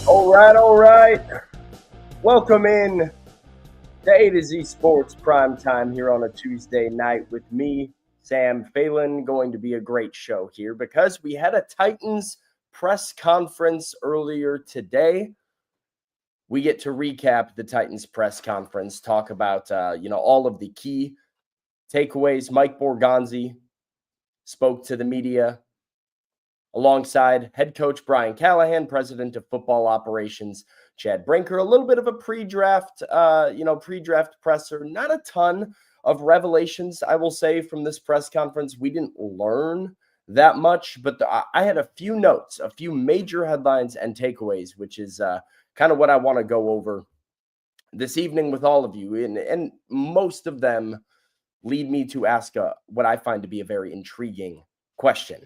All right, all right. Welcome in to A to Z Sports Prime Time here on a Tuesday night with me, Sam Phelan. Going to be a great show here because we had a Titans press conference earlier today. We get to recap the Titans press conference, talk about all of the key takeaways. Mike Borgonzi spoke to the media alongside head coach Brian Callahan, president of football operations Chad Brinker. A little bit of a pre-draft presser. Not a ton of revelations, I will say, from this press conference. We didn't learn that much, but I had a few notes, a few major headlines and takeaways, which is kind of what I want to go over this evening with all of you. And most of them lead me to ask what I find to be a very intriguing question.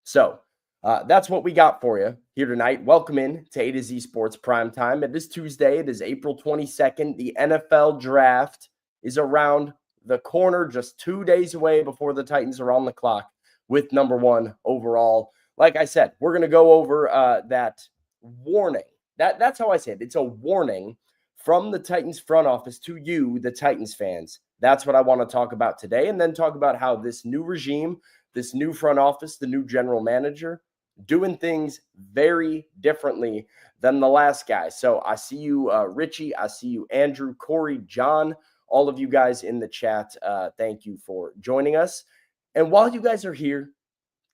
So that's what we got for you here tonight. Welcome in to A to Z Sports Prime Time. It is Tuesday. It is April 22nd. The NFL Draft is around the corner, just 2 days away before the Titans are on the clock with number one overall. Like I said, we're going to go over that warning. That's how I say it. It's a warning from the Titans front office to you, the Titans fans. That's what I want to talk about today, and then talk about how this new regime, this new front office, the new general manager, doing things very differently than the last guy. So I see you, Richie. I see you, Andrew, Corey, John, all of you guys in the chat. Thank you for joining us. And while you guys are here,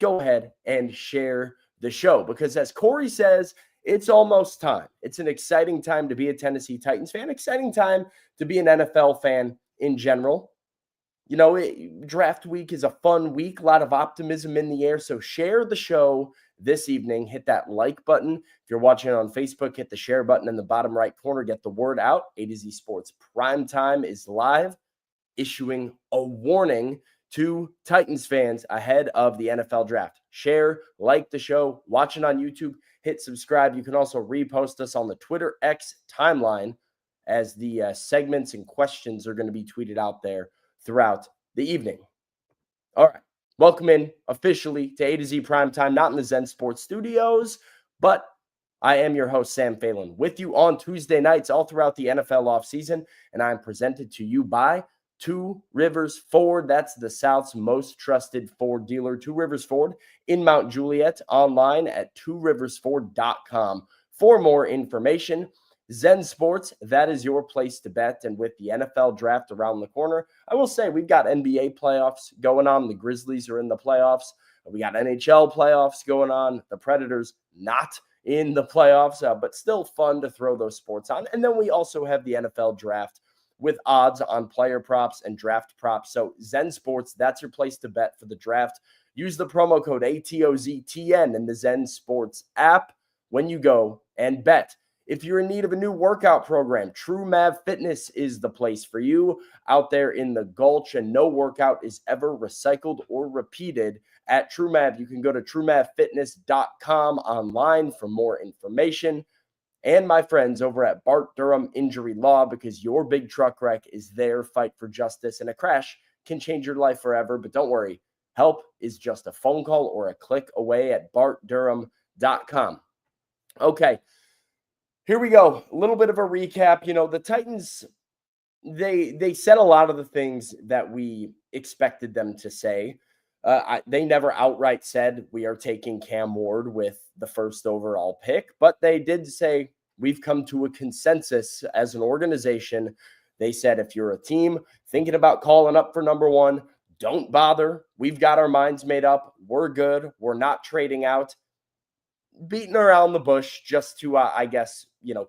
go ahead and share the show because, as Corey says, it's almost time. It's an exciting time to be a Tennessee Titans fan, exciting time to be an NFL fan in general. You know, draft week is a fun week, a lot of optimism in the air. So share the show this evening. Hit that like button. If you're watching it on Facebook, hit the share button in the bottom right corner. Get the word out. A to Z Sports Prime Time is live, issuing a warning to Titans fans ahead of the NFL Draft. Share, like the show, watch it on YouTube, hit subscribe. You can also repost us on the Twitter X timeline as the segments and questions are going to be tweeted out there throughout the evening. All right. Welcome in officially to A to Z Prime Time, not in the Zen Sports Studios, but I am your host, Sam Phelan, with you on Tuesday nights all throughout the NFL offseason, and I'm presented to you by Two Rivers Ford. That's the South's most trusted Ford dealer. Two Rivers Ford in Mount Juliet, online at tworiversford.com for more information. Zen Sports, that is your place to bet. And with the NFL Draft around the corner, I will say we've got NBA playoffs going on. The Grizzlies are in the playoffs. We got NHL playoffs going on. The Predators not in the playoffs, but still fun to throw those sports on. And then we also have the NFL Draft with odds on player props and draft props. So Zen Sports, that's your place to bet for the draft. Use the promo code ATOZTN in the Zen Sports app when you go and bet. If you're in need of a new workout program, TrueMav Fitness is the place for you out there in the Gulch, and no workout is ever recycled or repeated at TrueMav. You can go to truemavfitness.com online for more information. And my friends over at Bart Durham Injury Law, because your big truck wreck is their fight for justice, and a crash can change your life forever. But don't worry, help is just a phone call or a click away at bartdurham.com. Okay. Here we go. A little bit of a recap. You know, the Titans, they said a lot of the things that we expected them to say. They never outright said we are taking Cam Ward with the first overall pick, but they did say we've come to a consensus as an organization. They said if you're a team thinking about calling up for number one, don't bother. We've got our minds made up. We're good. We're not trading out. Beating around the bush just to,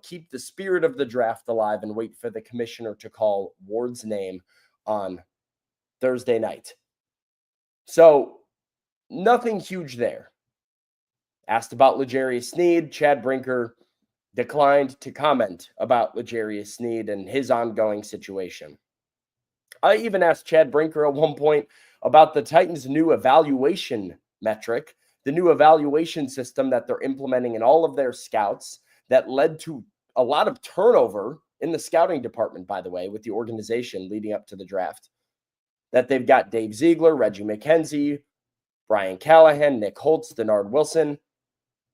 keep the spirit of the draft alive and wait for the commissioner to call Ward's name on Thursday night. So nothing huge there. Asked about L'Jarius Sneed, Chad Brinker declined to comment about L'Jarius Sneed and his ongoing situation. I even asked Chad Brinker at one point about the Titans' new evaluation metric, the new evaluation system that they're implementing in all of their scouts that led to a lot of turnover in the scouting department, by the way, with the organization leading up to the draft. That they've got Dave Ziegler, Reggie McKenzie, Brian Callahan, Nick Holtz, Denard Wilson,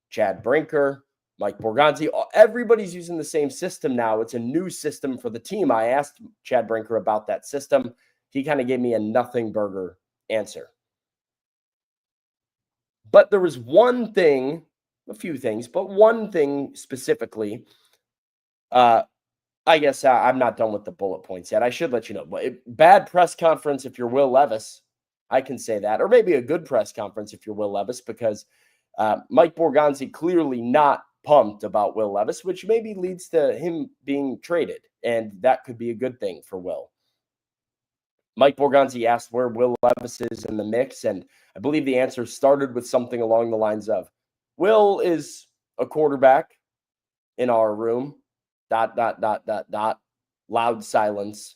Chad Brinker, Mike Borgonzi. Everybody's using the same system now. It's a new system for the team. I asked Chad Brinker about that system. He kind of gave me a nothing burger answer. But there was one thing, a few things, but one thing specifically. I guess I'm not done with the bullet points yet. I should let you know. But bad press conference if you're Will Levis. I can say that. Or maybe a good press conference if you're Will Levis, because Mike Borgonzi clearly not pumped about Will Levis, which maybe leads to him being traded. And that could be a good thing for Will. Mike Borgonzi asked where Will Levis is in the mix, and I believe the answer started with something along the lines of, Will is a quarterback in our room, ... Loud silence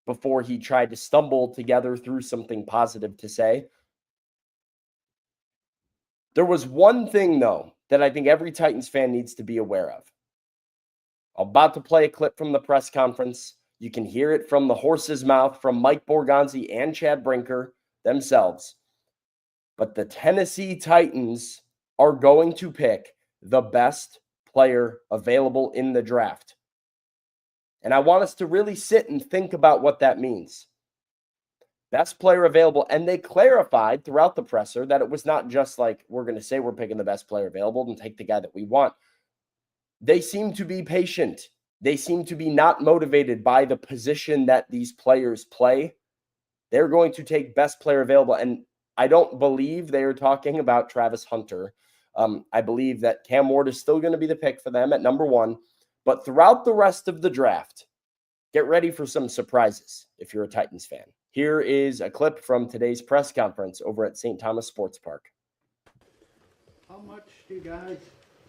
before he tried to stumble together through something positive to say. There was one thing, though, that I think every Titans fan needs to be aware of. I'm about to play a clip from the press conference. You can hear it from the horse's mouth from Mike Borgonzi and Chad Brinker themselves. But the Tennessee Titans are going to pick the best player available in the draft. And I want us to really sit and think about what that means. Best player available. And they clarified throughout the presser that it was not just like, we're going to say we're picking the best player available and take the guy that we want. They seem to be patient. They seem to be not motivated by the position that these players play. They're going to take best player available. And I don't believe they are talking about Travis Hunter. I believe that Cam Ward is still going to be the pick for them at number 1. But throughout the rest of the draft, get ready for some surprises if you're a Titans fan. Here is a clip from today's press conference over at St. Thomas Sports Park. How much do you guys,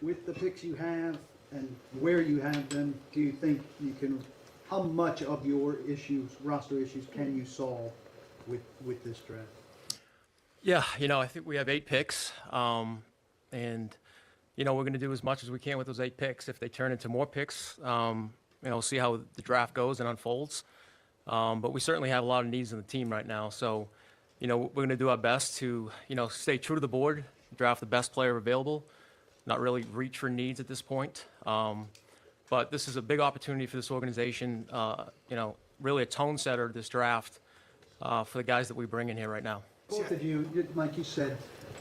with the picks you have and where you have them, do you think you can, how much of your issues, roster issues, can you solve with this draft? Yeah, I think we have 8 picks, and we're going to do as much as we can with those 8 picks. If they turn into more picks, we'll see how the draft goes and unfolds. But we certainly have a lot of needs in the team right now. So, we're going to do our best to, stay true to the board, draft the best player available, not really reach for needs at this point. But this is a big opportunity for this organization, really a tone setter, this draft, for the guys that we bring in here right now. Both of you, like you said,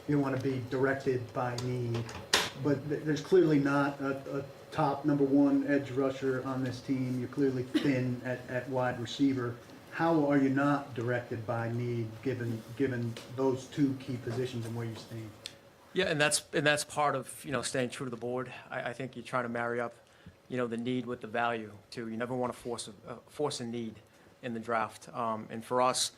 you want to be directed by need, but there's clearly not a top number 1 edge rusher on this team. You're clearly thin at wide receiver. How are you not directed by need, given those 2 key positions and where you stand? Yeah, and that's part of staying true to the board. I think you're trying to marry up the need with the value too. You never want to force a need in the draft. And for us,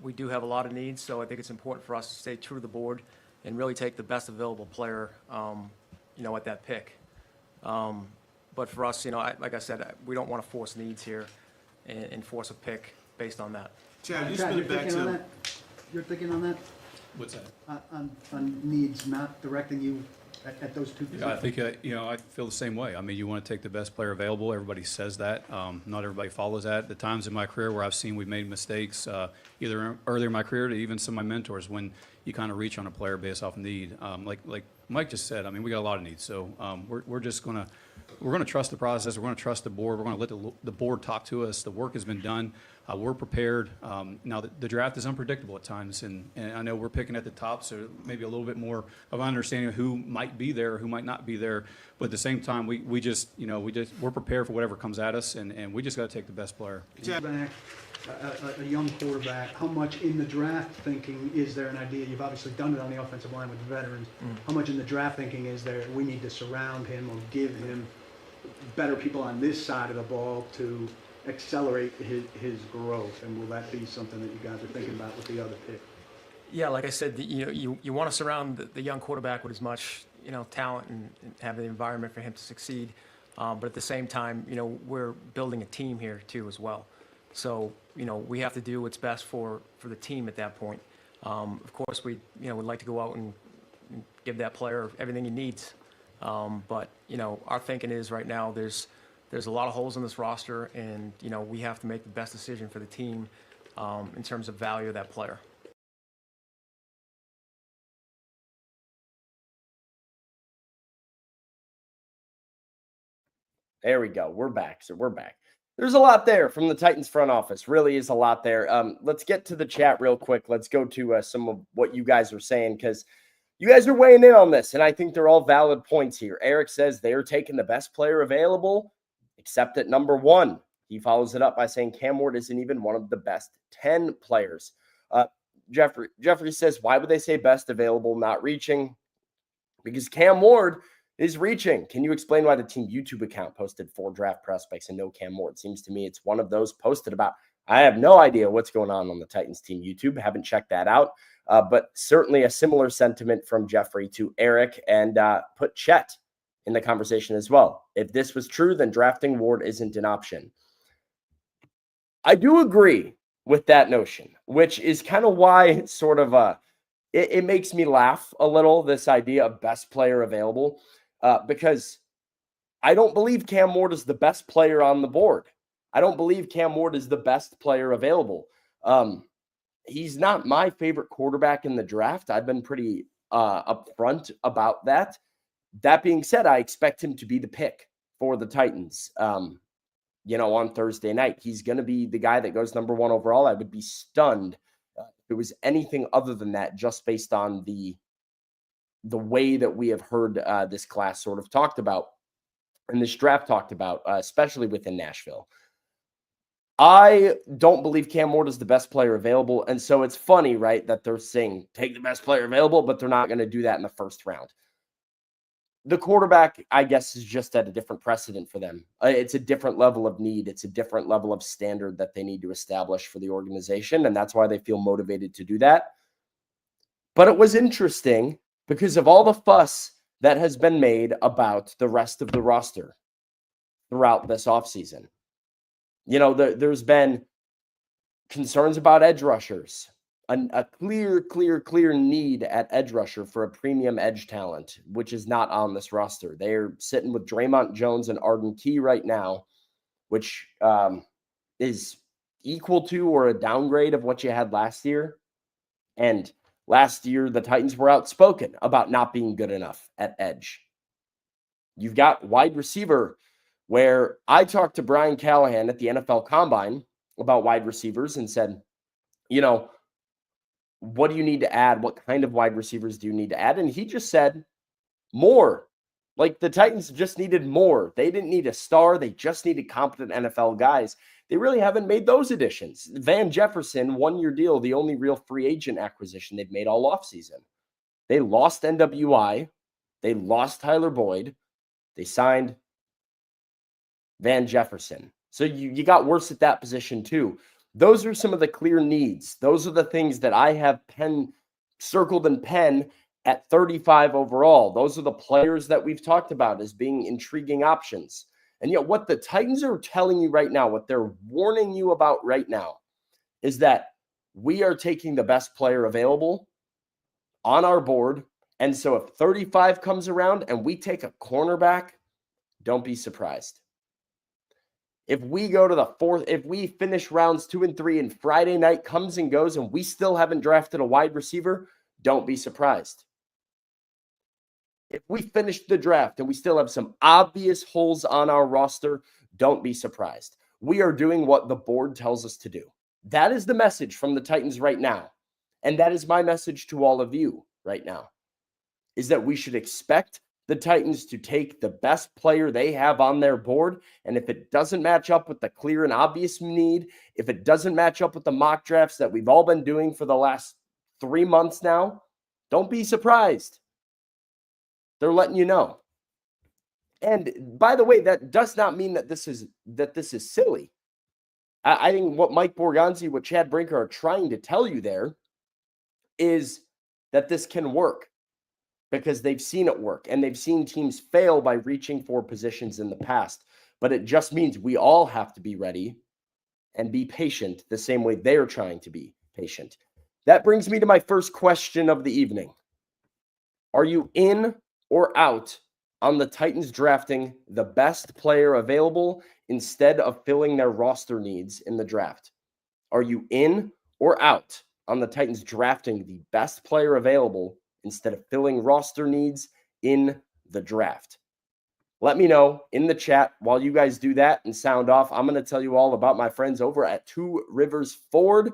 we do have a lot of needs, so I think it's important for us to stay true to the board and really take the best available player, at that pick. But for us, like I said, we don't want to force needs here and force a pick based on that. Chad, you spin it back to... You're thinking on that? What's that? On needs, not directing you at those 2 positions? Yeah, I think, I feel the same way. I mean, you want to take the best player available. Everybody says that. Not everybody follows that. The times in my career where I've seen we've made mistakes, either earlier in my career to even some of my mentors, when you kind of reach on a player based off need. Like Mike just said, I mean, we got a lot of needs. So we're just going to we're going to trust the process. We're going to trust the board. We're going to let the board talk to us. The work has been done. We're prepared. Now, the draft is unpredictable at times, and I know we're picking at the top, so maybe a little bit more of an understanding of who might be there, who might not be there. But at the same time, we're prepared for whatever comes at us, and we just got to take the best player. A young quarterback, how much in the draft thinking is there an idea? You've obviously done it on the offensive line with veterans. How much in the draft thinking is there we need to surround him or give him better people on this side of the ball to accelerate his growth? And will that be something that you guys are thinking about with the other pick? Yeah, like I said, you want to surround the young quarterback with as much talent and have the environment for him to succeed. But at the same time, we're building a team here too as well. So we have to do what's best for the team at that point. Of course, we would like to go out and give that player everything he needs. But our thinking is right now there's a lot of holes in this roster, and we have to make the best decision for the team in terms of value of that player. There we go. We're back. So we're back. There's a lot there from the Titans front office. Really is a lot there. Let's get to the chat real quick. Let's go to some of what you guys are saying, because you guys are weighing in on this, and I think they're all valid points here. Eric says they're taking the best player available, except at number 1. He follows it up by saying Cam Ward isn't even one of the best 10 players. Jeffrey says, why would they say best available, not reaching? Because Cam Ward is reaching. Can you explain why the team YouTube account posted 4 draft prospects and no Cam Ward? Seems to me it's one of those posted about. I have no idea what's going on the Titans team YouTube. Haven't checked that out. But certainly a similar sentiment from Jeffrey to Eric, and put Chet in the conversation as well. If this was true, then drafting Ward isn't an option. I do agree with that notion, which is kind of why it's sort of it makes me laugh a little, this idea of best player available, because I don't believe Cam Ward is the best player on the board. I don't believe Cam Ward is the best player available. He's not my favorite quarterback in the draft. I've been pretty upfront about that. That being said, I expect him to be the pick for the Titans. On Thursday night, he's going to be the guy that goes number 1 overall. I would be stunned if it was anything other than that, just based on the way that we have heard this class sort of talked about and this draft talked about, especially within Nashville. I don't believe Cam Ward is the best player available. And so it's funny, right, that they're saying take the best player available, but they're not going to do that in the first round. The quarterback, I guess, is just at a different precedent for them. It's a different level of need. It's a different level of standard that they need to establish for the organization. And that's why they feel motivated to do that. But it was interesting because of all the fuss that has been made about the rest of the roster throughout this offseason. There's been concerns about edge rushers, a clear need at edge rusher for a premium edge talent, which is not on this roster. They're sitting with Draymond Jones and Arden Key right now, which is equal to or a downgrade of what you had last year. And last year, the Titans were outspoken about not being good enough at edge. You've got wide receiver, where I talked to Brian Callahan at the NFL Combine about wide receivers and said, what do you need to add? What kind of wide receivers do you need to add? And he just said, more. Like, the Titans just needed more. They didn't need a star. They just needed competent NFL guys. They really haven't made those additions. Van Jefferson, 1-year deal, the only real free agent acquisition they've made all offseason. They lost NWI. They lost Tyler Boyd. They signed Van Jefferson. So you got worse at that position too. Those are some of the clear needs. Those are the things that I have circled in pen at 35 overall. Those are the players that we've talked about as being intriguing options. And yet what the Titans are telling you right now, what they're warning you about right now, is that we are taking the best player available on our board. And so if 35 comes around and we take a cornerback, don't be surprised. If we go to the 4th, if we finish rounds 2 and 3 and Friday night comes and goes and we still haven't drafted a wide receiver, don't be surprised. If we finish the draft and we still have some obvious holes on our roster, don't be surprised. We are doing what the board tells us to do. That is the message from the Titans right now. And that is my message to all of you right now, is that we should expect the Titans to take the best player they have on their board. And if it doesn't match up with the clear and obvious need, if it doesn't match up with the mock drafts that we've all been doing for the last 3 months now, don't be surprised. They're letting you know. And by the way, that does not mean that this is silly. I think what Mike Borgonzi, what Chad Brinker are trying to tell you there is that this can work, because they've seen it work and they've seen teams fail by reaching for positions in the past. But it just means we all have to be ready and be patient the same way they're trying to be patient. That brings me to my first question of the evening. Are you in or out on the Titans drafting the best player available instead of filling their roster needs in the draft? Are you in or out on the Titans drafting the best player available instead of filling roster needs in the draft? Let me know in the chat while you guys do that and sound off. I'm going to tell you all about my friends over at Two Rivers Ford.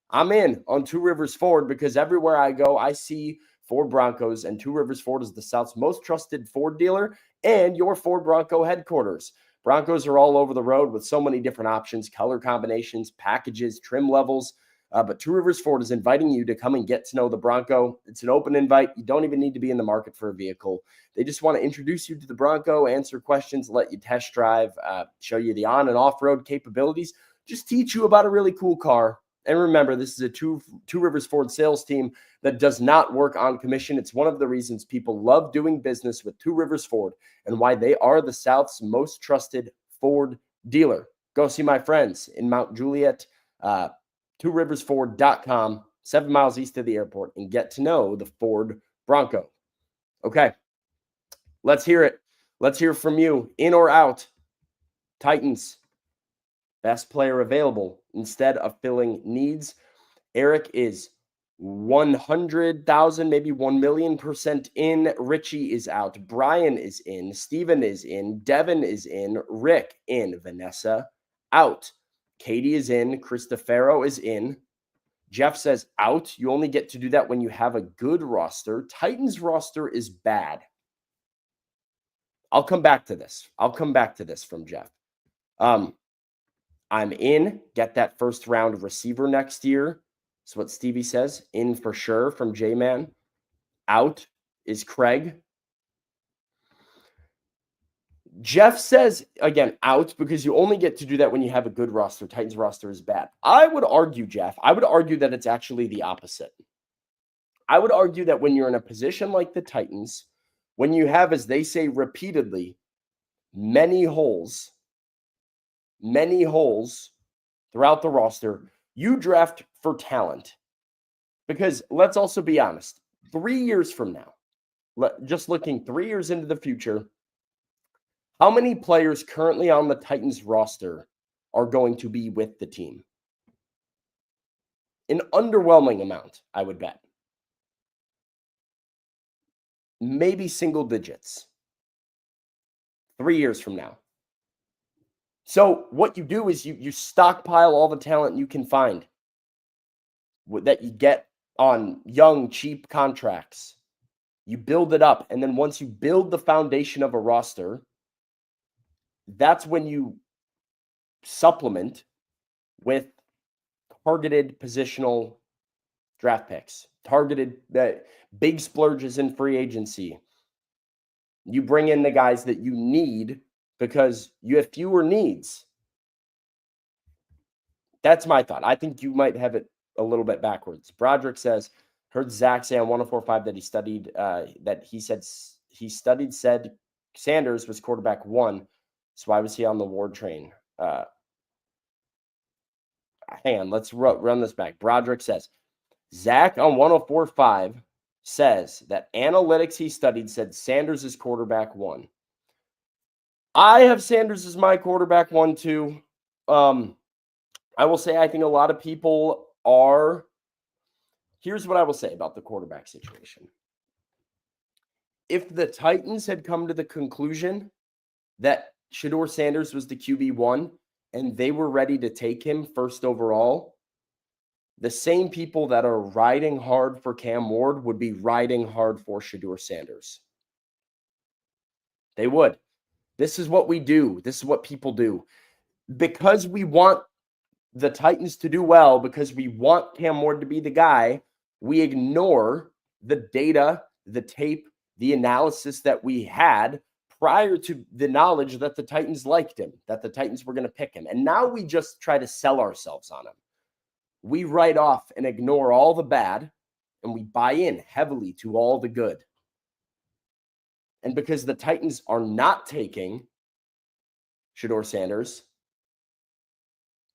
I'm in on Two Rivers Ford because everywhere I go, I see Ford Broncos, and Two Rivers Ford is the South's most trusted Ford dealer and your Ford Bronco headquarters. Broncos are all over the road with so many different options, color combinations, packages, trim levels. But Two Rivers Ford is inviting you to come and get to know the Bronco. It's an open invite. You don't even need to be in the market for a vehicle. They just want to introduce you to the Bronco, answer questions, let you test drive, show you the on and off-road capabilities, just teach you about a really cool car. And remember, this is a Two Rivers Ford sales team that does not work on commission. It's one of the reasons people love doing business with Two Rivers Ford and why they are the South's most trusted Ford dealer. Go see my friends in Mount Juliet, tworiversford.com, 7 miles east of the airport, and get to know the Ford Bronco. Okay, let's hear it. Let's hear from you. In or out? Titans, best player available instead of filling needs. Eric is 100,000, maybe 1,000,000% in. Richie is out. Brian is in. Steven is in. Devin is in. Rick in. Vanessa out. Katie is in. Christofero is in. Jeff says out. You only get to do that when you have a good roster. Titans roster is bad. I'll come back to this. From Jeff. I'm in. Get that first round receiver next year. That's what Stevie says. In for sure from J-Man. Out is Craig. Jeff says, again, out because you only get to do that when you have a good roster. Titans roster is bad. I would argue, Jeff, that it's actually the opposite. I would argue that when you're in a position like the Titans, when you have, as they say repeatedly, many holes throughout the roster, you draft for talent. Because let's also be honest, 3 years from now, just looking 3 years into the future, how many players currently on the Titans roster are going to be with the team? An underwhelming amount, I would bet. Maybe single digits. 3 years from now. So what you do is you stockpile all the talent you can find that you get on young, cheap contracts. You build it up. And then once you build the foundation of a roster, that's when you supplement with targeted positional draft picks, targeted big splurges in free agency. You bring in the guys that you need because you have fewer needs. That's my thought. I think you might have it a little bit backwards. Broderick says, heard Zach say on 104.5 that he said Sanders was quarterback 1. So why was he on the Ward train? Hang on, let's run this back. Broderick says, Zach on 104.5 says that analytics he studied said Sanders is quarterback 1. I have Sanders as my quarterback 1 too. I will say I think a lot of people are. Here's what I will say about the quarterback situation. If the Titans had come to the conclusion that Shedeur Sanders was the QB1 and they were ready to take him first overall, the same people that are riding hard for Cam Ward would be riding hard for Shedeur Sanders. They would. This is what we do. This is what people do. Because we want the Titans to do well, because we want Cam Ward to be the guy, we ignore the data, the tape, the analysis that we had prior to the knowledge that the Titans liked him, that the Titans were going to pick him. And now we just try to sell ourselves on him. We write off and ignore all the bad, and we buy in heavily to all the good. And because the Titans are not taking Shedeur Sanders,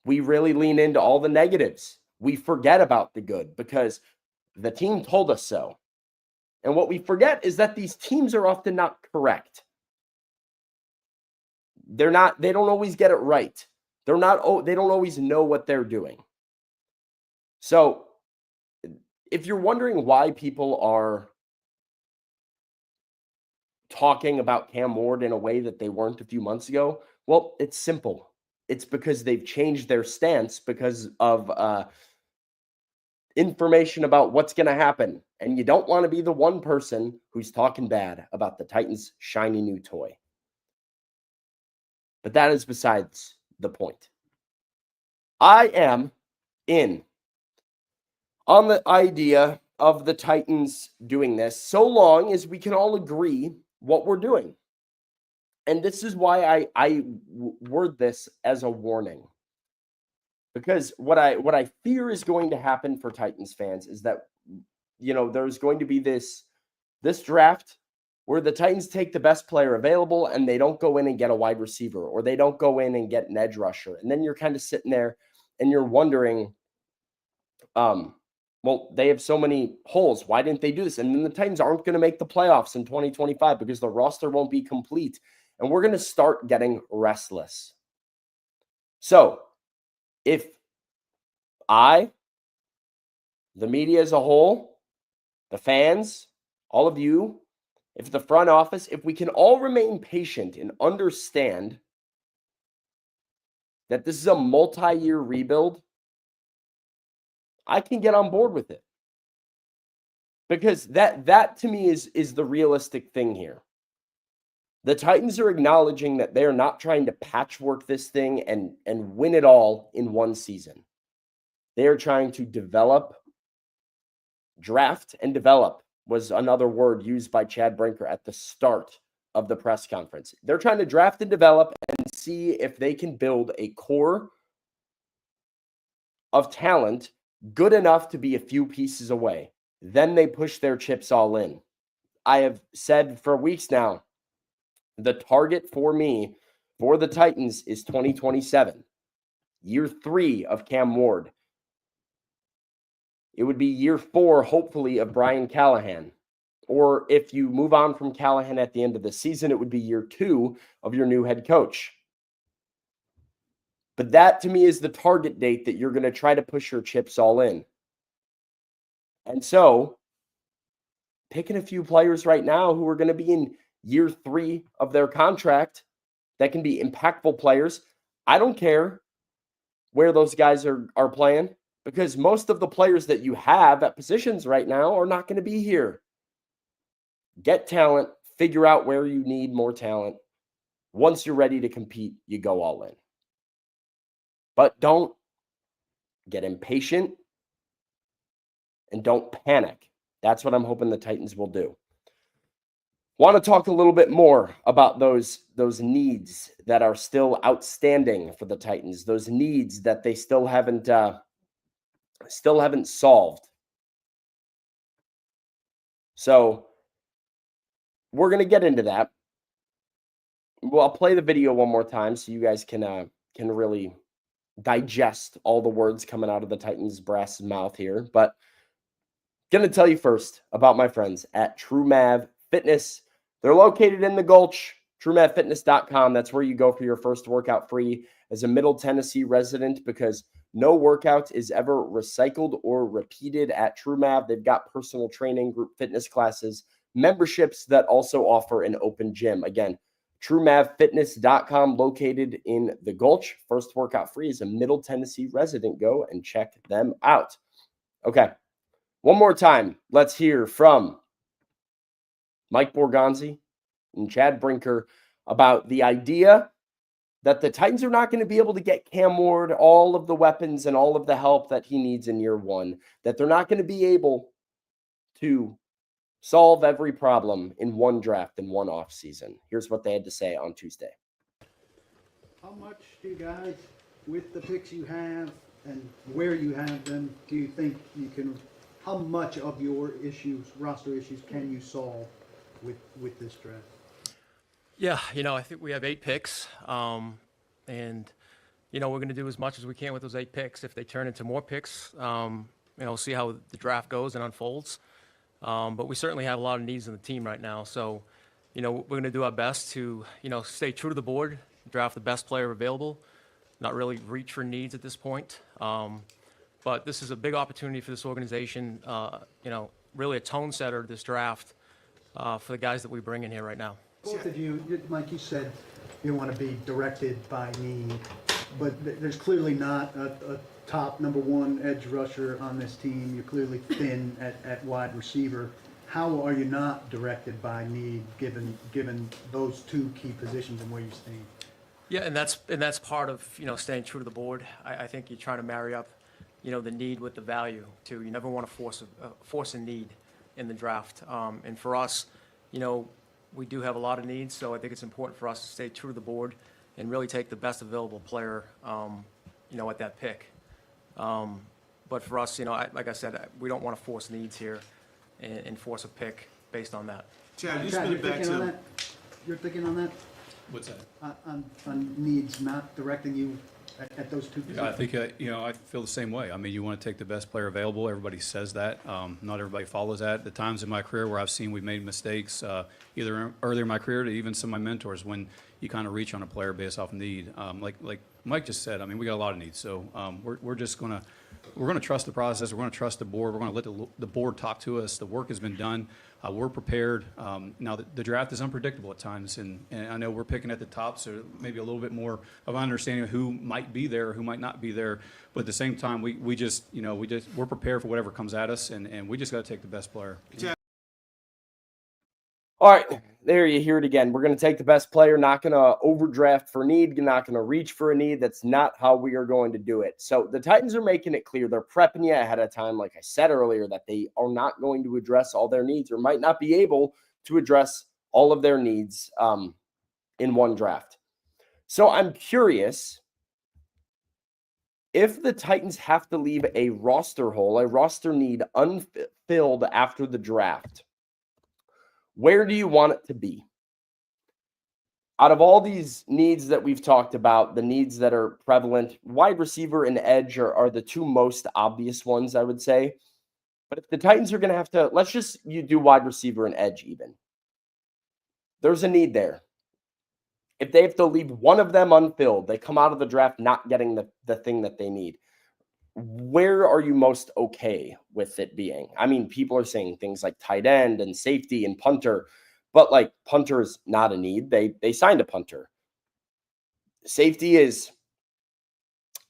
we really lean into all the negatives. We forget about the good because the team told us so. And what we forget is that these teams are often not correct. They don't always get it right. They don't always know what they're doing. So if you're wondering why people are talking about Cam Ward in a way that they weren't a few months ago? Well, it's simple. It's because they've changed their stance because of information about what's going to happen. And you don't want to be the one person who's talking bad about the Titans' shiny new toy. But that is besides the point. I am in on the idea of the Titans doing this so long as we can all agree what we're doing. And this is why I word this as a warning. Because what I fear is going to happen for Titans fans is that, there's going to be this draft where the Titans take the best player available and they don't go in and get a wide receiver, or they don't go in and get an edge rusher. And then you're kind of sitting there and you're wondering, well, they have so many holes. Why didn't they do this? And then the Titans aren't going to make the playoffs in 2025 because the roster won't be complete. And we're going to start getting restless. So if the media as a whole, the fans, all of you, if the front office, if we can all remain patient and understand that this is a multi-year rebuild, I can get on board with it. Because that to me is the realistic thing here. The Titans are acknowledging that they're not trying to patchwork this thing and win it all in one season. They are trying to draft and develop was another word used by Chad Brinker at the start of the press conference. They're trying to draft and develop and see if they can build a core of talent good enough to be a few pieces away. Then they push their chips all in. I have said for weeks now, the target for me, for the Titans, is 2027, year 3 of Cam Ward. It would be year 4, hopefully, of Brian Callahan. Or if you move on from Callahan at the end of the season, it would be year 2 of your new head coach. But that, to me, is the target date that you're going to try to push your chips all in. And so, picking a few players right now who are going to be in year 3 of their contract that can be impactful players. I don't care where those guys are playing, because most of the players that you have at positions right now are not going to be here. Get talent, figure out where you need more talent. Once you're ready to compete, you go all in. But don't get impatient and don't panic. That's what I'm hoping the Titans will do. Want to talk a little bit more about those needs that are still outstanding for the Titans, those needs that they still haven't solved. So we're going to get into that. Well, I'll play the video one more time so you guys can really digest all the words coming out of the Titans brass mouth here. But going to tell you first about my friends at TrueMav Fitness. They're located in the Gulch, TrueMavFitness.com. That's where you go for your first workout free as a Middle Tennessee resident, because no workout is ever recycled or repeated at TrueMav. They've got personal training, group fitness classes, memberships that also offer an open gym. Again, TrueMavFitness.com, located in the Gulch. First workout free as a Middle Tennessee resident. Go and check them out. Okay, one more time. Let's hear from Mike Borgonzi and Chad Brinker about the idea that the Titans are not going to be able to get Cam Ward all of the weapons and all of the help that he needs in year 1, that they're not going to be able to solve every problem in one draft in one offseason. Here's what they had to say on Tuesday. How much do you guys, with the picks you have and where you have them, do you think you can, how much of your issues, roster issues, can you solve with this draft? Yeah, I think we have 8 picks, and we're going to do as much as we can with those 8 picks. If they turn into more picks, we'll see how the draft goes and unfolds. But we certainly have a lot of needs in the team right now. So, we're going to do our best to, stay true to the board, draft the best player available, not really reach for needs at this point. But this is a big opportunity for this organization, really a tone setter, this draft, for the guys that we bring in here right now. Both of you, like you said, you want to be directed by need, but there's clearly not a top number one edge rusher on this team. You're clearly thin at wide receiver. How are you not directed by need, given those two key positions and where you stand? Yeah, and that's part of, staying true to the board. I think you're trying to marry up, the need with the value too. You never want to force a need in the draft. And for us, we do have a lot of needs, so I think it's important for us to stay true to the board and really take the best available player, at that pick. But for us, like I said, we don't want to force needs here and force a pick based on that. Chad, you Chad, spin it back to. You're thinking on that? What's that? On needs, not directing you at those two positions? Yeah, I think, I feel the same way. I mean, you want to take the best player available. Everybody says that. Not everybody follows that. The times in my career where I've seen we've made mistakes, either earlier in my career to even some of my mentors, when you kind of reach on a player based off need. Like Mike just said, I mean, we got a lot of needs. So we're just going to trust the process. We're going to trust the board. We're going to let the board talk to us. The work has been done. We're prepared. Now, the draft is unpredictable at times, and I know we're picking at the top, so maybe a little bit more of an understanding of who might be there, who might not be there. But at the same time, we're prepared for whatever comes at us, and we just got to take the best player. All right, there you hear it again. We're going to take the best player, not going to overdraft for need, not going to reach for a need. That's not how we are going to do it. So the Titans are making it clear. They're prepping you ahead of time, like I said earlier, that they are not going to address all their needs or might not be able to address all of their needs in one draft. So I'm curious if the Titans have to leave a roster hole, a roster need unfilled after the draft. Where do you want it to be? Out of all these needs that we've talked about, the needs that are prevalent, wide receiver and edge are the two most obvious ones, I would say. But if the Titans are going to have to, you do wide receiver and edge even. There's a need there. If they have to leave one of them unfilled, they come out of the draft not getting the thing that they need. Where are you most okay with it being? I mean, people are saying things like tight end and safety and punter, but like punter is not a need. They signed a punter. Safety is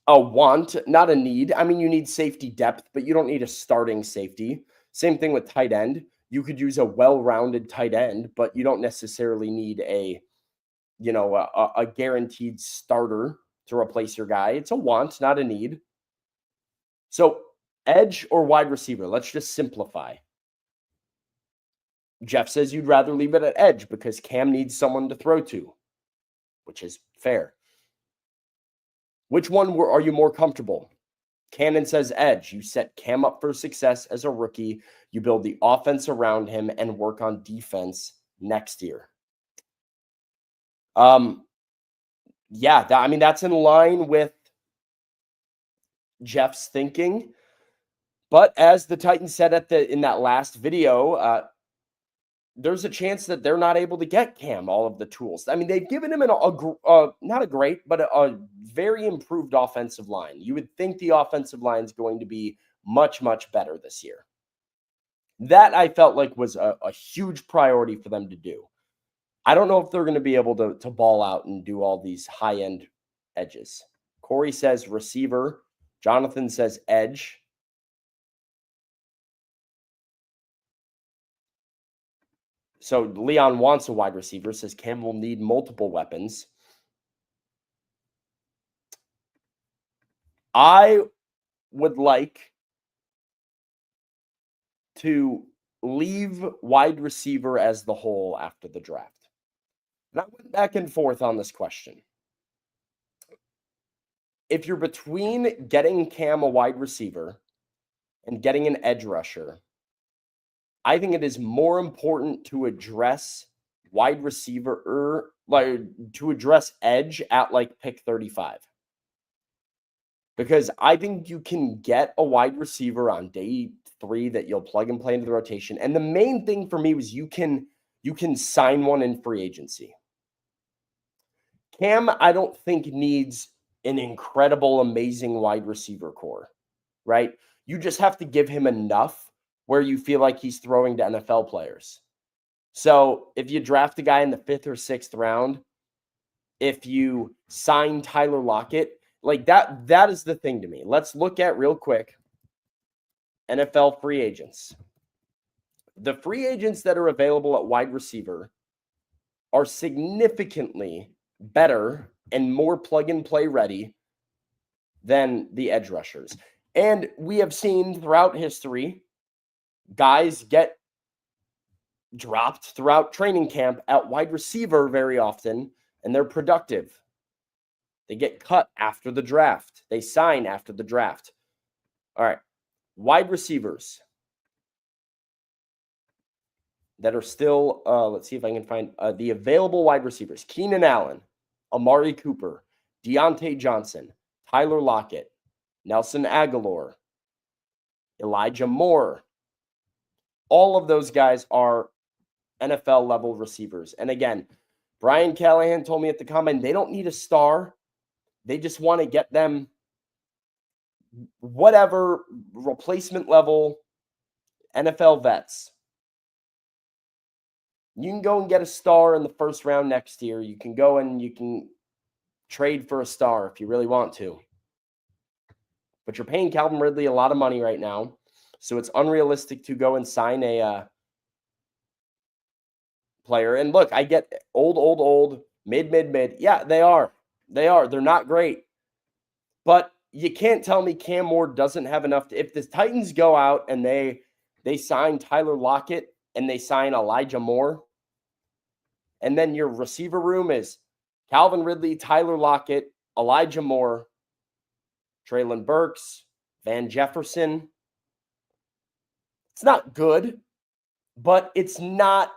a want, not a need. I mean, you need safety depth, but you don't need a starting safety. Same thing with tight end. You could use a well-rounded tight end, but you don't necessarily need a guaranteed starter to replace your guy. It's a want, not a need. So edge or wide receiver, let's just simplify. Jeff says you'd rather leave it at edge because Cam needs someone to throw to, which is fair. Which one are you more comfortable? Cannon says edge. You set Cam up for success as a rookie. You build the offense around him and work on defense next year. That's in line with Jeff's thinking. But as the Titans said in that last video, there's a chance that they're not able to get Cam all of the tools. I mean, they've given him not a great, but a very improved offensive line. You would think the offensive line is going to be much, much better this year. That I felt like was a huge priority for them to do. I don't know if they're going to be able to ball out and do all these high-end edges. Corey says receiver. Jonathan says edge. So Leon wants a wide receiver, says Cam will need multiple weapons. I would like to leave wide receiver as the whole after the draft. And I went back and forth on this question. If you're between getting Cam a wide receiver and getting an edge rusher, I think it is more important to address wide receiver to address edge at pick 35. Because I think you can get a wide receiver on day 3 that you'll plug and play into the rotation. And the main thing for me was you can sign one in free agency. Cam, I don't think needs an incredible, amazing wide receiver core, right? You just have to give him enough where you feel like he's throwing to NFL players. So if you draft a guy in the 5th or 6th round, if you sign Tyler Lockett, like that is the thing to me. Let's look at real quick NFL free agents. The free agents that are available at wide receiver are significantly better and more plug and play ready than the edge rushers. And we have seen throughout history, guys get dropped throughout training camp at wide receiver very often, and they're productive. They get cut after the draft. They sign after the draft. All right. Wide receivers that are still, let's see if I can find the available wide receivers. Keenan Allen, Amari Cooper, Deontay Johnson, Tyler Lockett, Nelson Aguilar, Elijah Moore. All of those guys are NFL level receivers. And again, Brian Callahan told me at the combine, they don't need a star. They just want to get them whatever replacement level NFL vets. You can go and get a star in the first round next year. You can go and you can trade for a star if you really want to. But you're paying Calvin Ridley a lot of money right now. So it's unrealistic to go and sign a player. And look, I get old, mid. Yeah, they are. They're not great. But you can't tell me Cam Ward doesn't have enough. If the Titans go out and they sign Tyler Lockett and they sign Elijah Moore, and then your receiver room is Calvin Ridley, Tyler Lockett, Elijah Moore, Treylon Burks, Van Jefferson. It's not good, but it's not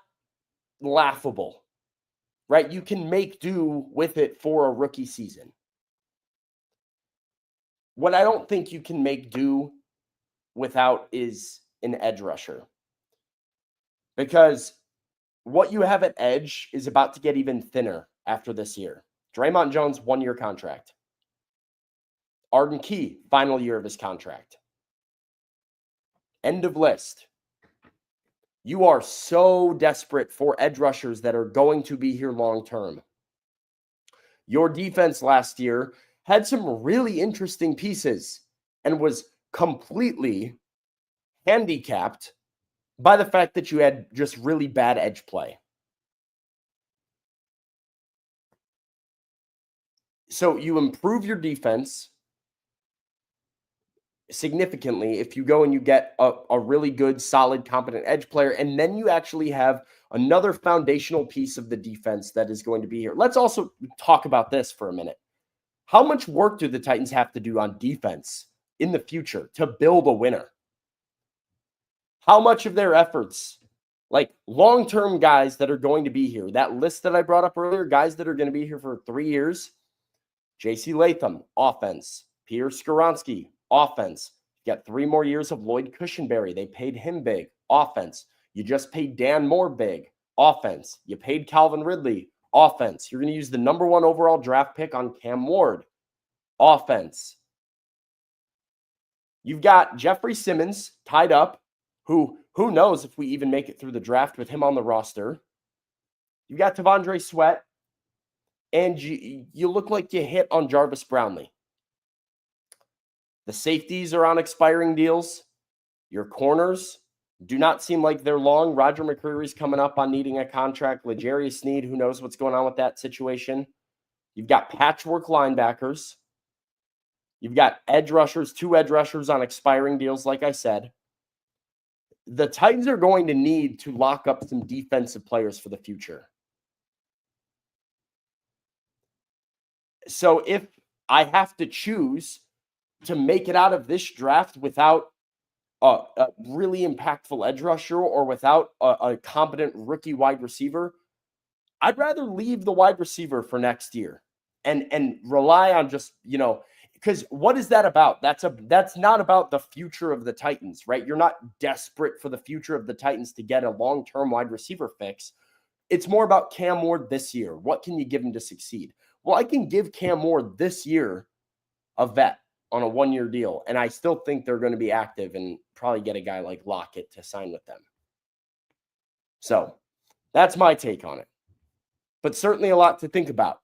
laughable, right? You can make do with it for a rookie season. What I don't think you can make do without is an edge rusher. Because what you have at edge is about to get even thinner after this year. Draymond Jones, 1-year contract. Arden Key, final year of his contract. End of list. You are so desperate for edge rushers that are going to be here long term. Your defense last year had some really interesting pieces and was completely handicapped by the fact that you had just really bad edge play. So you improve your defense significantly if you go and you get a really good, solid, competent edge player, and then you actually have another foundational piece of the defense that is going to be here. Let's also talk about this for a minute. How much work do the Titans have to do on defense in the future to build a winner? How much of their efforts, like long-term guys that are going to be here, that list that I brought up earlier, guys that are going to be here for 3 years, J.C. Latham, offense. Peter Skoronski, offense. You got 3 more years of Lloyd Cushenberry. They paid him big. Offense. You just paid Dan Moore big. Offense. You paid Calvin Ridley. Offense. You're going to use the number 1 overall draft pick on Cam Ward. Offense. You've got Jeffrey Simmons tied up, who knows if we even make it through the draft with him on the roster. You've got T'Vondre Sweat, and you look like you hit on Jarvis Brownlee. The safeties are on expiring deals. Your corners do not seem like they're long. Roger McCreary's coming up on needing a contract. L'Jarius Sneed, who knows what's going on with that situation. You've got patchwork linebackers. You've got edge rushers, 2 edge rushers on expiring deals, like I said. The Titans are going to need to lock up some defensive players for the future. So if I have to choose to make it out of this draft without a really impactful edge rusher or without a competent rookie wide receiver, I'd rather leave the wide receiver for next year and rely on just, because what is that about? That's not about the future of the Titans, right? You're not desperate for the future of the Titans to get a long-term wide receiver fix. It's more about Cam Ward this year. What can you give him to succeed? Well, I can give Cam Ward this year a vet on a 1-year deal, and I still think they're going to be active and probably get a guy like Lockett to sign with them. So That's my take on it. But certainly a lot to think about.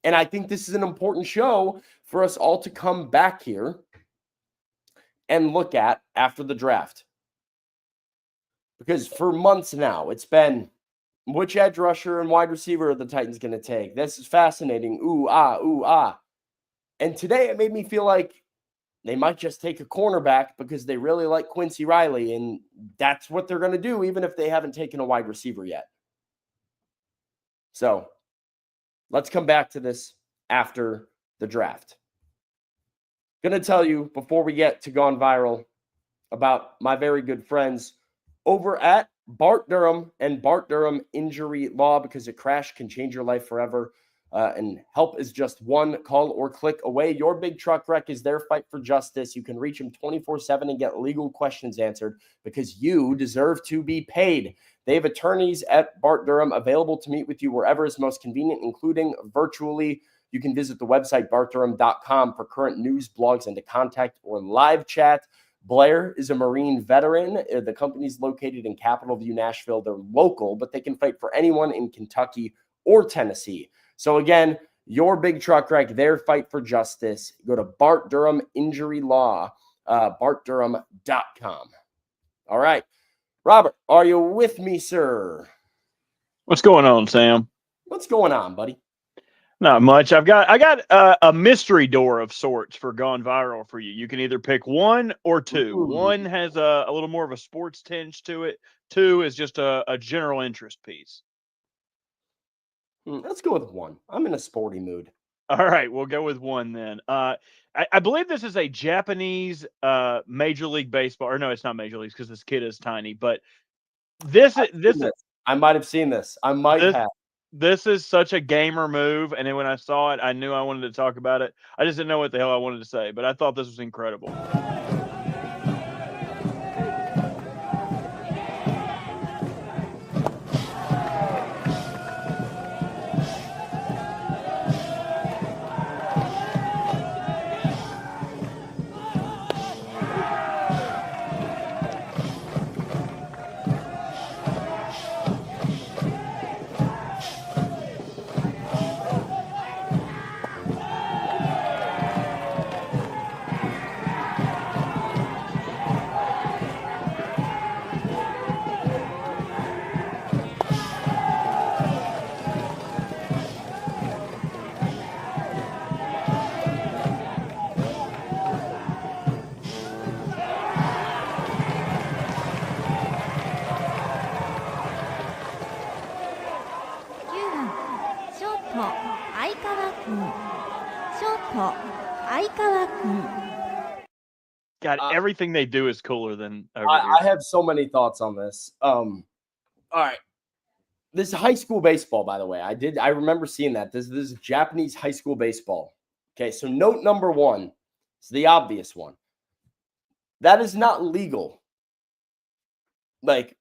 And I think this is an important show for us all to come back here and look at after the draft. Because for months now, it's been which edge rusher and wide receiver are the Titans going to take? This is fascinating. Ooh, ah, ooh, ah. And today it made me feel like they might just take a cornerback because they really like Quincy Riley. And that's what they're going to do, even if they haven't taken a wide receiver yet. So let's come back to this after the draft. Going to tell you before we get to Gone Viral about my very good friends over at Bart Durham and Bart Durham Injury Law, because a crash can change your life forever. And help is just one call or click away. Your big truck wreck is their fight for justice. You can reach them 24/7 and get legal questions answered because you deserve to be paid. They have attorneys at Bart Durham available to meet with you wherever is most convenient, including virtually. You can visit the website bartdurham.com for current news, blogs, and to contact or live chat. Blair is a Marine veteran. The company's located in Capitol View, Nashville. They're local, but they can fight for anyone in Kentucky or Tennessee. So again, your big truck wreck, their fight for justice. Go to Bart Durham Injury Law, bartdurham.com. All right. Robert, are you with me, sir? What's going on, Sam? What's going on, buddy? Not much. I got a mystery door of sorts for Gone Viral for you. You can either pick one or two. Ooh. One has a little more of a sports tinge to it. Two is just a general interest piece. Let's go with one. I'm in a sporty mood. All right, we'll go with one then. I believe this is a Japanese Major League Baseball. Or no, it's not Major Leagues because this kid is tiny. But I might have seen this. I might have. This is such a gamer move, and then when I saw it, I knew I wanted to talk about it. I just didn't know what the hell I wanted to say, but I thought this was incredible. God, everything they do is cooler than over here. I have so many thoughts on this. All right. This is high school baseball, by the way. I remember seeing that. This is Japanese high school baseball. Okay, so note number one is the obvious one. That is not legal. Like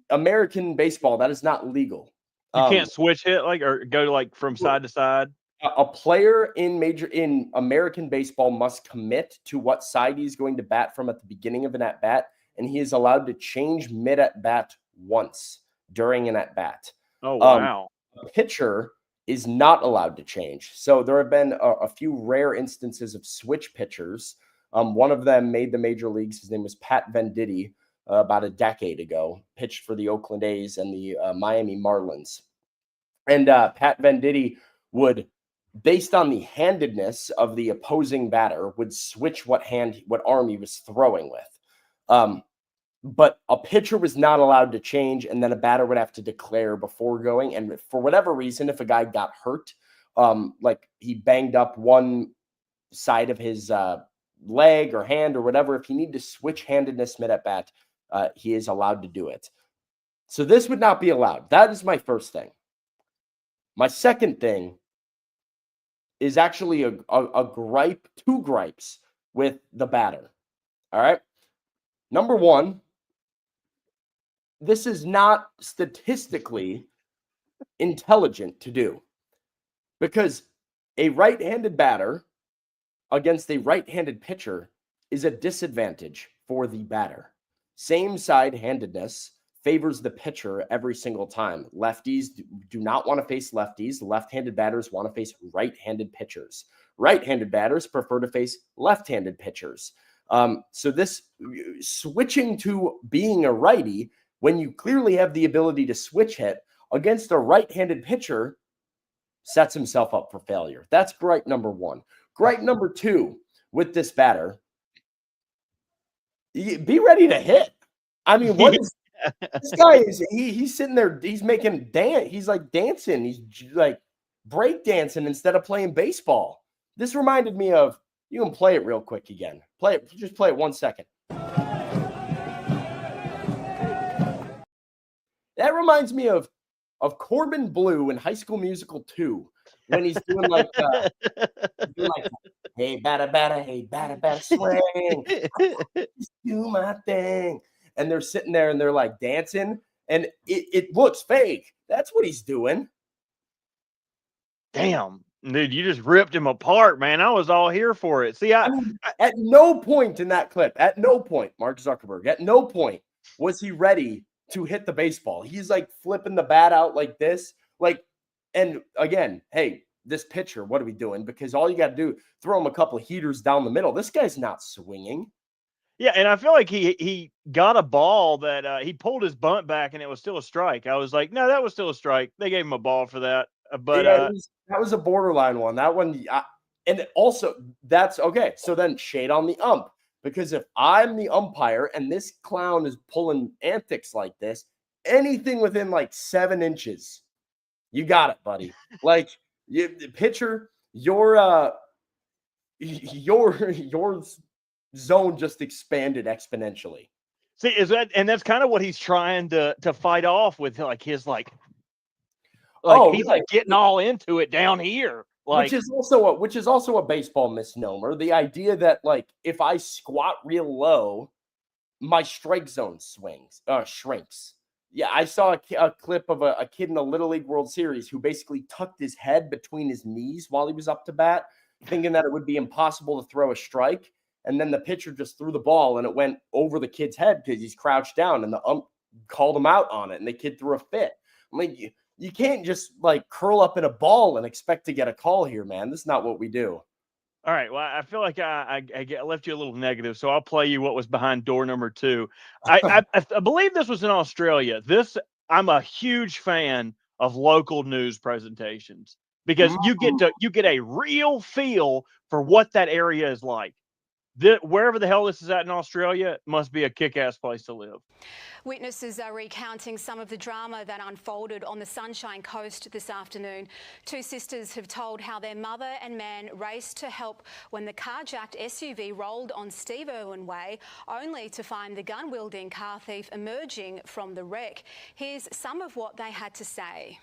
American baseball, that is not legal. You can't switch hit or go from side to side. A player in American baseball must commit to what side he's going to bat from at the beginning of an at-bat, and he is allowed to change mid-at-bat once during an at-bat. Oh, wow. A pitcher is not allowed to change. So there have been a few rare instances of switch pitchers. One of them made the major leagues. His name was Pat Venditti about a decade ago, pitched for the Oakland A's and the Miami Marlins. And Pat Venditti would, based on the handedness of the opposing batter, would switch what arm he was throwing with. But a pitcher was not allowed to change, and then a batter would have to declare before going. And for whatever reason, if a guy got hurt, like he banged up one side of his leg or hand or whatever, if he needed to switch handedness mid-at-bat, he is allowed to do it. So this would not be allowed. That is my first thing. My second thing is actually two gripes with the batter. All right. Number one, this is not statistically intelligent to do because a right-handed batter against a right-handed pitcher is a disadvantage for the batter. Same side-handedness favors the pitcher every single time. Lefties do not want to face lefties. Left-handed batters want to face right-handed pitchers. Right-handed batters prefer to face left-handed pitchers. So this switching to being a righty when you clearly have the ability to switch hit against a right-handed pitcher sets himself up for failure. That's gripe number one. Gripe number two with this batter, be ready to hit. I mean, what is this guy is he's sitting there, he's making he's like dancing, he's like break dancing instead of playing baseball. This reminded me of, you can play it real quick again. Just play it 1 second. That reminds me of Corbin Blue in High School Musical 2 when he's doing like hey batter swing, do my thing. And they're sitting there and they're like dancing, and it looks fake. That's what he's doing. Damn, dude, you just ripped him apart, man. I was all here for it. See, I mean, at no point in that clip, at no point, Mark Zuckerberg, at no point was he ready to hit the baseball. He's like flipping the bat out like this. Like, and again, hey, this pitcher, what are we doing? Because all you got to do, throw him a couple of heaters down the middle. This guy's not swinging. Yeah, and I feel like he got a ball that he pulled his bunt back and it was still a strike. I was like, no, that was still a strike. They gave him a ball for that. But yeah, that was a borderline one. That one, and also that's okay. So then shade on the ump, because if I'm the umpire and this clown is pulling antics like this, anything within like 7 inches, you got it, buddy. Like the pitcher, your zone just expanded exponentially. See, that's kind of what he's trying to fight off with, like his like he's like getting all into it down here. Like, which is also a baseball misnomer. The idea that like if I squat real low, my strike zone shrinks. Yeah, I saw a clip of a kid in the Little League World Series who basically tucked his head between his knees while he was up to bat, thinking that it would be impossible to throw a strike. And then the pitcher just threw the ball and it went over the kid's head because he's crouched down, and the ump called him out on it, and the kid threw a fit. I'm like, you can't just like curl up in a ball and expect to get a call here, man. This is not what we do. All right. Well, I feel like I left you a little negative, so I'll play you what was behind door number 2. I believe this was in Australia. I'm a huge fan of local news presentations because you get a real feel for what that area is like. Wherever the hell this is at in Australia, it must be a kick-ass place to live. Witnesses are recounting some of the drama that unfolded on the Sunshine Coast this afternoon. 2 sisters have told how their mother and man raced to help when the carjacked SUV rolled on Steve Irwin Way, only to find the gun-wielding car thief emerging from the wreck. Here's some of what they had to say.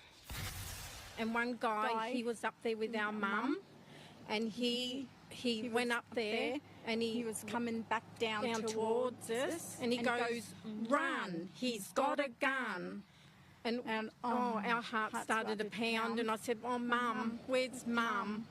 And one guy, he was up there with our mum, and he went up there and he was coming back down towards us, and he goes, run, he's got a gun. And our heart started to pound, and I said, oh, Mum, where's Mum?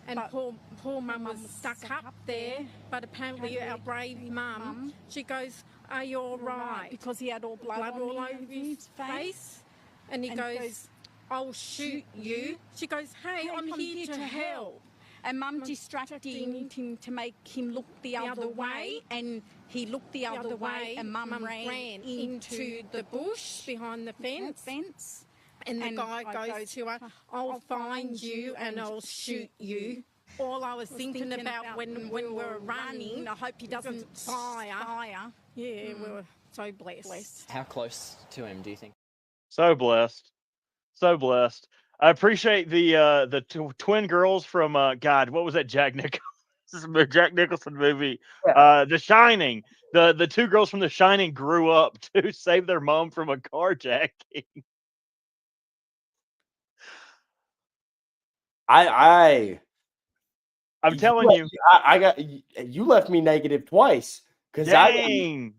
And poor Mum was stuck up there, but apparently our brave Mum, she goes, are you all right? Because he had all blood all over his face. And he goes, I'll shoot you. She goes, hey, I'm here to help. And Mum distracting him to make him look the other way, and he looked the other way, and Mum ran into the bush behind the fence. And the guy goes to her, I'll find you and I'll shoot you. All I was thinking about when we were running, I hope he doesn't fire. Yeah, we were so blessed. How close to him do you think? So blessed. So blessed. I appreciate the twin girls from God, what was that Jack Nicholson movie? Yeah. The Shining. The 2 girls from The Shining grew up to save their mom from a carjacking. I'm telling you. You left me negative twice because Dang.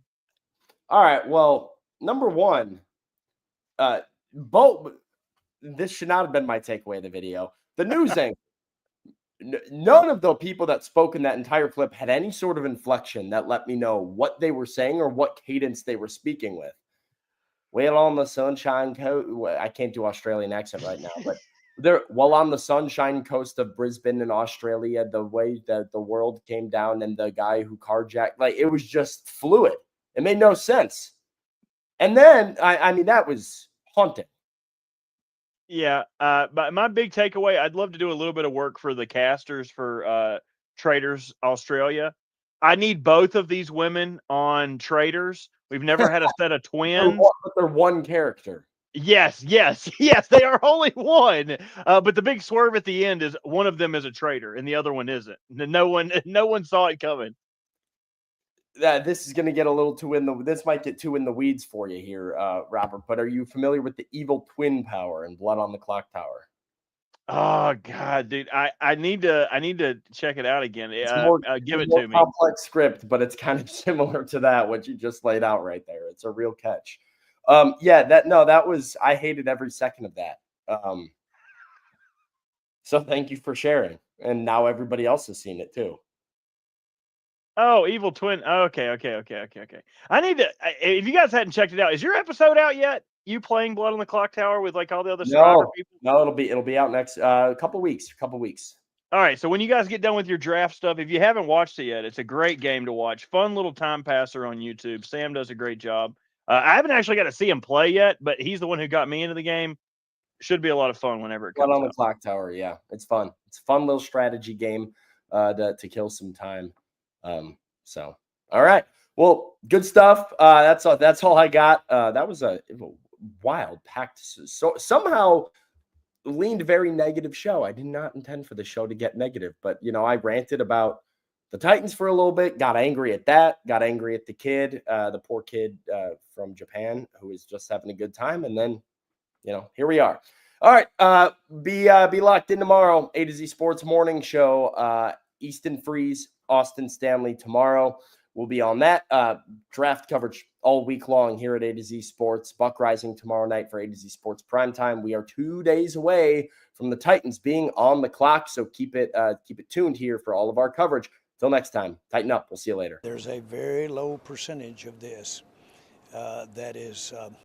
All right. Well, number one, both. This should not have been my takeaway of the video. The news anchor, none of the people that spoke in that entire clip had any sort of inflection that let me know what they were saying or what cadence they were speaking with. While on the Sunshine Coast, I can't do Australian accent right now, but while on the Sunshine Coast of Brisbane in Australia, the way that the world came down and the guy who carjacked, like it was just fluid. It made no sense. And then, I mean, that was haunting. Yeah, but my big takeaway, I'd love to do a little bit of work for the casters for Traders Australia. I need both of these women on Traders. We've never had a set of twins. But they're one character. Yes, they are only one. But the big swerve at the end is one of them is a traitor and the other one isn't. No one saw it coming. This is going to get a little this might get too in the weeds for you here, Robert, but are you familiar with the evil twin power in Blood on the Clock Tower? Oh God, dude, I need to check it out again. Give it to me. Complex script, but it's kind of similar to that, what you just laid out right there. It's a real catch. I hated every second of that. So thank you for sharing. And now everybody else has seen it too. Oh, Evil Twin. Okay. I need to. If you guys hadn't checked it out, is your episode out yet? You playing Blood on the Clock Tower with like all the other Survivor people? No, it'll be out next couple weeks. All right. So when you guys get done with your draft stuff, if you haven't watched it yet, it's a great game to watch. Fun little time passer on YouTube. Sam does a great job. I haven't actually got to see him play yet, but he's the one who got me into the game. Should be a lot of fun whenever it comes Blood on out. the Clock Tower. Yeah, it's fun. It's a fun little strategy game to kill some time. So all right. Well, good stuff. That's all I got. That was a wild, packed, so somehow leaned very negative show. I did not intend for the show to get negative, but I ranted about the Titans for a little bit, got angry at that, got angry at the kid, the poor kid from Japan who is just having a good time. And then, here we are. All right. Be locked in tomorrow. A to Z Sports Morning Show. Easton Freeze, Austin Stanley tomorrow. We'll be on that. Draft coverage all week long here at A to Z Sports. Buck Rising tomorrow night for A to Z Sports Primetime. We are 2 days away from the Titans being on the clock, so keep it tuned here for all of our coverage. Till next time, tighten up. We'll see you later. There's a very low percentage of this that is